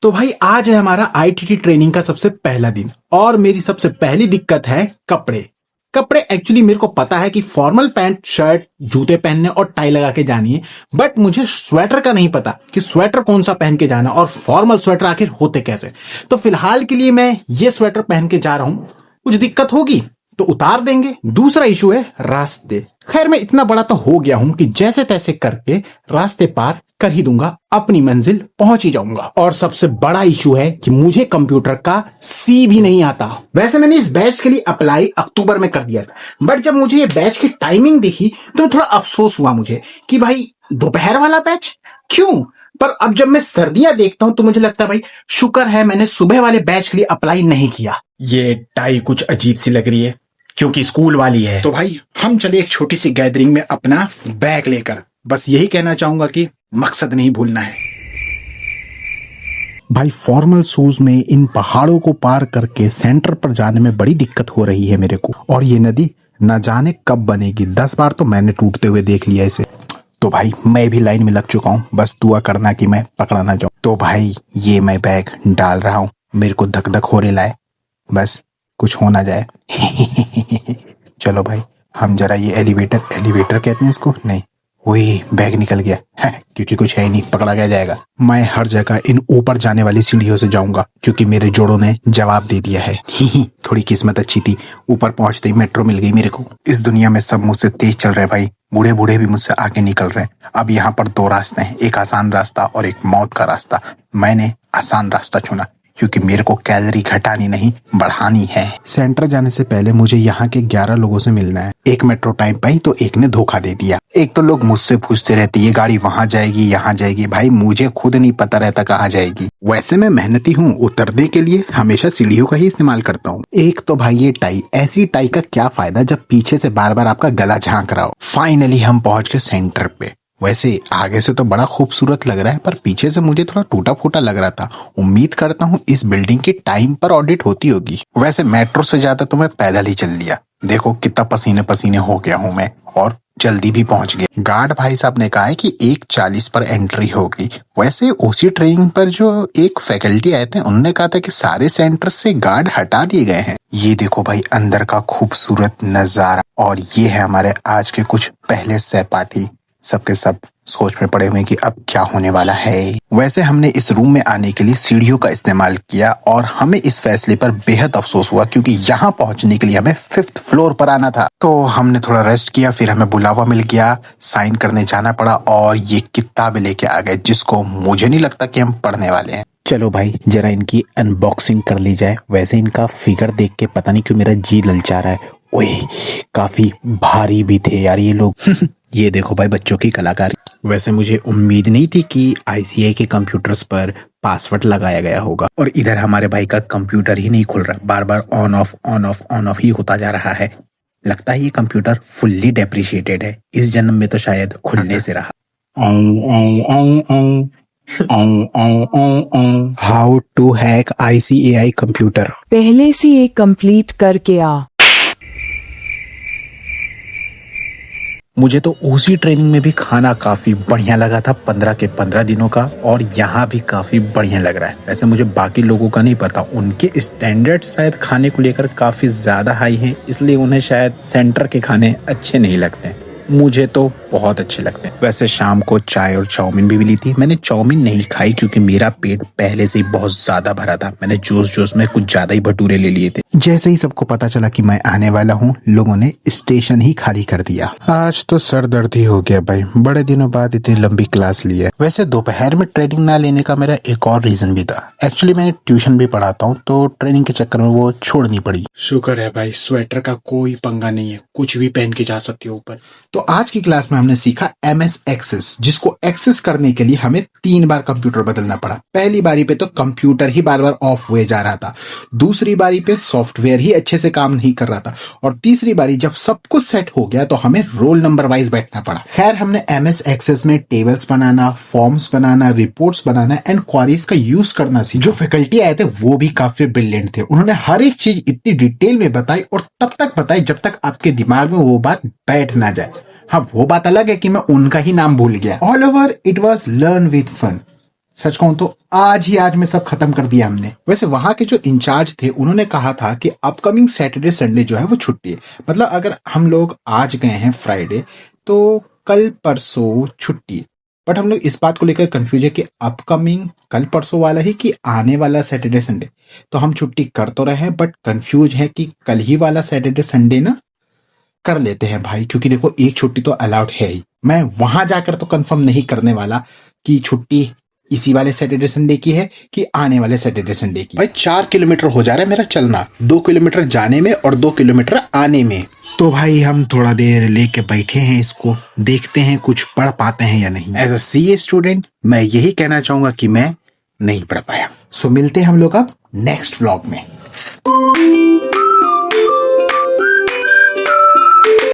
तो भाई आज है हमारा आईटीटी ट्रेनिंग का सबसे पहला दिन और मेरी सबसे पहली दिक्कत है कपड़े। कपड़े एक्चुअली मेरे को पता है कि फॉर्मल पैंट शर्ट जूते पहनने और टाई लगा के जानी है, बट मुझे स्वेटर का नहीं पता कि स्वेटर कौन सा पहन के जाना और फॉर्मल स्वेटर आखिर होते कैसे। तो फिलहाल के लिए मैं ये स्वेटर पहन के जा रहा हूं, कुछ दिक्कत होगी तो उतार देंगे। दूसरा इशू है रास्ते। खैर मैं इतना बड़ा तो हो गया हूं कि जैसे तैसे करके रास्ते पार कर ही दूंगा, अपनी मंजिल पहुंच ही जाऊंगा। और सबसे बड़ा इशू है कि मुझे कंप्यूटर का सी भी नहीं आता। वैसे मैंने इस बैच के लिए अप्लाई अक्टूबर में कर दिया था, बट जब मुझे ये बैच की टाइमिंग दिखी तो थोड़ा अफसोस हुआ मुझे कि भाई दोपहर वाला बैच क्यों। पर अब जब मैं सर्दियां देखता हूं तो मुझे लगता है भाई शुक्र है मैंने सुबह वाले बैच के लिए अप्लाई नहीं किया। ये टाई कुछ अजीब सी लग रही है क्योंकि स्कूल वाली है। तो भाई हम चले एक छोटी सी गैदरिंग में अपना बैग लेकर। बस यही कहना चाहूंगा कि मकसद नहीं भूलना है। भाई फॉर्मल शूज में इन पहाड़ों को पार करके सेंटर पर जाने में बड़ी दिक्कत हो रही है मेरे को। और ये नदी न जाने कब बनेगी, 10 बार तो मैंने टूटते हुए देख लिया इसे। तो भाई मैं भी लाइन में लग चुका हूँ, बस दुआ करना कि मैं पकड़ा ना जाऊं। तो भाई ये मैं बैग डाल रहा हूँ, मेरे को धक धक हो रहा है, बस कुछ हो ना जाए। चलो भाई हम जरा ये एलिवेटर कहते हैं इसको, नहीं वही बैग निकल गया क्योंकि कुछ है ही नहीं, पकड़ा गया जाएगा। मैं हर जगह इन ऊपर जाने वाली सीढ़ियों से जाऊंगा क्योंकि मेरे जोड़ों ने जवाब दे दिया है। थोड़ी किस्मत अच्छी थी, ऊपर पहुंचते ही मेट्रो मिल गई मेरे को। इस दुनिया में सब मुझसे तेज चल रहे हैं भाई, बूढ़े बूढ़े भी मुझसे आगे निकल रहे हैं। अब यहाँ पर 2 रास्ते हैं, एक आसान रास्ता और एक मौत का रास्ता। मैंने आसान रास्ता चुना क्योंकि मेरे को कैलोरी घटानी नहीं बढ़ानी है। सेंटर जाने से पहले मुझे यहाँ के 11 लोगों से मिलना है। एक मेट्रो टाइम पाई तो एक ने धोखा दे दिया। एक तो लोग मुझसे पूछते रहते ये गाड़ी वहां जाएगी यहाँ जाएगी, भाई मुझे खुद नहीं पता रहता कहाँ जाएगी। वैसे मैं मेहनती हूँ, उतरने के लिए हमेशा सीढ़ियों का ही इस्तेमाल करता हूँ। एक तो भाई ये टाई, ऐसी टाई का क्या फायदा जब पीछे से बार बार आपका गला झांक रहा हो। फाइनली हम पहुंच गए सेंटर पे। वैसे आगे से तो बड़ा खूबसूरत लग रहा है पर पीछे से मुझे थोड़ा टूटा फूटा लग रहा था। उम्मीद करता हूँ इस बिल्डिंग की टाइम पर ऑडिट होती होगी। वैसे मेट्रो से ज्यादा तो मैं पैदल ही चल लिया। देखो कितना पसीने पसीने हो गया हूँ मैं और जल्दी भी पहुंच गया। गार्ड भाई साहब ने कहा है कि 1:40 पर एंट्री होगी। वैसे उसी ट्रेनिंग पर जो एक फैकल्टी आए थे उन्होंने कहा था कि सारे सेंटर से गार्ड हटा दिए गए हैं। ये देखो भाई अंदर का खूबसूरत नजारा। और ये है हमारे आज के कुछ पहले सहपाठी, सबके सब सोच में पड़े हुए कि अब क्या होने वाला है। वैसे हमने इस रूम में आने के लिए सीढ़ियों का इस्तेमाल किया और हमें इस फैसले पर बेहद अफसोस हुआ क्योंकि यहाँ पहुंचने के लिए हमें 5th फ्लोर पर आना था। तो हमने थोड़ा रेस्ट किया, फिर हमें बुलावा मिल गया, साइन करने जाना पड़ा और ये किताबें लेके आ गए जिसको मुझे नहीं लगता कि हम पढ़ने वाले हैं। चलो भाई जरा इनकी अनबॉक्सिंग कर ली जाए। वैसे इनका फिगर देख के पता नहीं क्यों मेरा जी ललचा रहा है। ओए काफी भारी भी थे यार ये लोग। ये देखो भाई बच्चों की कलाकारी। वैसे मुझे उम्मीद नहीं थी कि आईसीआई के कंप्यूटर्स पर पासवर्ड लगाया गया होगा। और इधर हमारे भाई का कंप्यूटर ही नहीं खुल रहा, बार बार ऑन ऑफ ही होता जा रहा है। लगता है ये कंप्यूटर फुल्ली डेप्रिशिएटेड है, इस जन्म में तो शायद खुलने से रहा। How to hack ICAI computer. पहले से ये कंप्लीट करके आ। मुझे तो उसी ट्रेनिंग में भी खाना काफी बढ़िया लगा था, 15 के 15 दिनों का, और यहाँ भी काफी बढ़िया लग रहा है। वैसे मुझे बाकी लोगों का नहीं पता, उनके स्टैंडर्ड शायद खाने को लेकर काफी ज्यादा हाई है, इसलिए उन्हें शायद सेंटर के खाने अच्छे नहीं लगते। मुझे तो बहुत अच्छे लगते हैं। वैसे शाम को चाय और चाउमीन भी मिली थी। मैंने चाउमीन नहीं खाई क्योंकि मेरा पेट पहले से ही बहुत ज्यादा भरा था। मैंने जोश में कुछ ज्यादा ही भटूरे ले लिए थे। जैसे ही सबको पता चला कि मैं आने वाला हूँ, लोगों ने स्टेशन ही खाली कर दिया। आज तो सर दर्द ही हो गया भाई, बड़े दिनों बाद इतनी लंबी क्लास ली है। वैसे दोपहर में ट्रेनिंग ना लेने का मेरा एक और रीजन भी था। एक्चुअली मैं ट्यूशन भी पढ़ाता हूँ तो ट्रेनिंग के चक्कर में वो छोड़नी पड़ी। शुक्र है भाई स्वेटर का कोई पंगा नहीं है, कुछ भी पहन के जा सकते हो ऊपर। तो आज की क्लास में हमने सीखा MS एक्सेस, जिसको एक्सेस करने के लिए हमें 3 बार कंप्यूटर बदलना पड़ा। पहली बारी पे तो computer he bar bar of हुए जा रहा था, दूसरी बारी पे सॉफ्टवेयर ही अच्छे से काम नहीं कर रहा था, और तीसरी बारी जब सब कुछ सेट हो गया तो हमें रोल नंबर वाइज बैठना पड़ा। खैर हमने MS एक्सेस में tables banana, forms banana, reports banana and queries का यूज करना सीखा। जो फैकल्टी आए थे वो भी काफी ब्रिलियंट थे, उन्होंने हर एक चीज इतनी डिटेल में बताई और तब तक बताई जब तक आपके दिमाग में वो बात बैठ ना जाए। हाँ वो बात अलग है कि मैं उनका ही नाम भूल गया। All over it was learn with fun. सच कहूं तो आज में सब खत्म कर दिया हमने। वैसे वहां के जो इंचार्ज थे उन्होंने कहा था कि अपकमिंग सैटरडे संडे जो है वो छुट्टी है। मतलब अगर हम लोग आज गए हैं फ्राइडे तो कल परसों छुट्टी है। बट हम लोग इस बात को लेकर कंफ्यूज है कि अपकमिंग कल परसों वाला ही कि आने वाला सैटरडे संडे। तो हम छुट्टी कर तो रहे हैं बट कंफ्यूज है कि कल ही वाला सैटरडे संडे ना कर लेते हैं भाई, क्योंकि देखो एक छुट्टी तो अलाउड है ही। मैं वहां जाकर तो कंफर्म नहीं करने वाला कि छुट्टी इसी वाले सैटरडे संडे की है कि आने वाले सैटरडे संडे की। भाई 4 किलोमीटर हो जा रहा है मेरा चलना, 2 किलोमीटर जाने में और 2 किलोमीटर आने में। तो भाई हम थोड़ा देर लेके बैठे हैं इसको, देखते हैं कुछ पढ़ पाते हैं या नहीं। एज अ सीए स्टूडेंट मैं यही कहना चाहूंगा कि मैं नहीं पढ़ पाया। सो मिलते हैं हम लोग अब नेक्स्ट व्लॉग में।